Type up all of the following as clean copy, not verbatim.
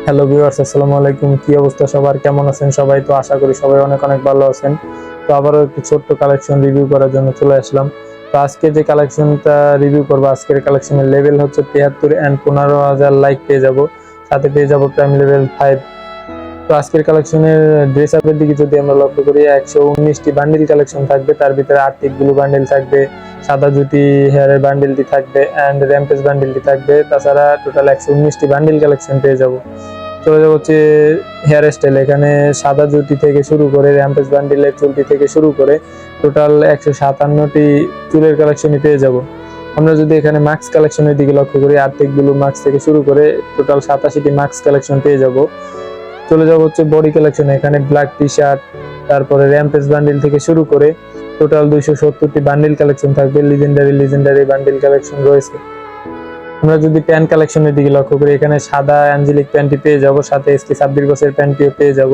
Hello viewers, আসসালামু আলাইকুম। কি অবস্থা সবার, কেমন আছেন সবাই? তো আশা করি সবাই অনেক অনেক ভালো আছেন। তো আবারও একটি ছোট্ট কালেকশন রিভিউ করার জন্য চলে আসলাম। তো আজকে যে কালেকশনটা রিভিউ করবো, আজকের কালেকশনের লেভেল হচ্ছে 73 এন্ড 15,000 লাইক পেয়ে যাব, সাথে পেয়ে যাব প্রাইম লেভেল 5। তো আজকের কালেকশনের ড্রেস আপের দিকে যদি আমরা লক্ষ্য করি, 119টি বান্ডিল কালেকশন থাকবে। তার ভিতরে আর্টিক ব্লু বান্ডিল থাকবে, সাদা জুটি হেয়ারের বান্ডিলটি থাকবে এন্ড র্যাম্পেজ বান্ডিলটি থাকবে। তাছাড়া টোটাল 119টি বান্ডিল কালেকশন পেয়ে যাব। চলে যাবো হচ্ছে হেয়ার স্টাইল। এখানে সাদা জুটি থেকে শুরু করে র্যাম্পেজ বান্ডিলের চুলটি থেকে শুরু করে টোটাল 157টি চুলের কালেকশনই পেয়ে যাব। আমরা যদি এখানে মাস্ক কালেকশনের দিকে লক্ষ্য করি, আর্টিক ব্লু মাস্ক থেকে শুরু করে টোটাল 87টি মাস্ক কালেকশন পেয়ে যাব। চলে যাবো হচ্ছে বডি কালেকশন। এখানে ব্ল্যাক টি শার্ট, তারপরে র্যাম্পেজ বান্ডিল থেকে শুরু করে টোটাল 270টি বান্ডিল কালেকশন থাকবে। লিজেন্ডারি বান্ডিল কালেকশন রয়েছে। আমরা যদি প্যান্ট কালেকশনের দিকে লক্ষ্য করি, এখানে সাদা অ্যাঞ্জেলিক প্যান্টটি পেয়ে যাব, সাথে এসকে 26 বছরের প্যান্টটিও পেয়ে যাব।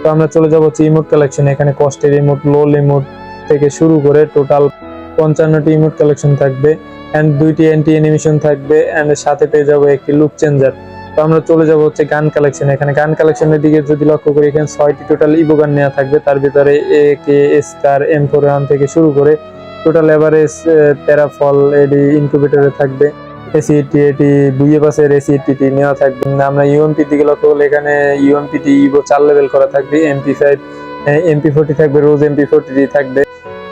তো আমরা চলে যাব হচ্ছে ইমোট কালেকশন। এখানে কস্টের ইমোট, লোল ইমোট থেকে শুরু করে টোটাল 55টি ইমোট কালেকশন থাকবে এন্ড 2টি অ্যান্টি অ্যানিমেশন থাকবে এন্ড সাথে পেয়ে যাব একটি লুক চেঞ্জার। তো আমরা চলে যাব হচ্ছে গান কালেকশন। এখানে গান কালেকশনের দিকে যদি লক্ষ্য করি, এখানে 6টি টোটাল ইভো গান নেওয়া থাকবে। তার ভিতরে একে, স্কার, M41 থেকে শুরু করে টোটাল এভারেজ প্যারাফল এডি ইনকিউবেটরে থাকবে। এসিটি এটি বুইয়ে পাসের এসিটি নেওয়া থাকবে। আমরা ইউএমপি দিকে লক্ষ্য করলে, এখানে ইউএমপিটি ইভো 4 লেভেল করা থাকবে। MP5, MP40 থাকবে, রোজ MP40 থাকবে।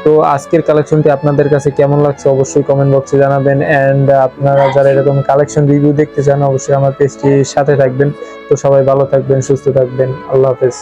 তো আজকের কালেকশনটি আপনাদের কাছে কেমন লাগছে অবশ্যই কমেন্ট বক্সে জানাবেন এন্ড আপনারা যারা এরকম কালেকশন রিভিউ দেখতে চান অবশ্যই আমার পেজটির সাথে থাকবেন। তো সবাই ভালো থাকবেন, সুস্থ থাকবেন। আল্লাহ হাফেজ।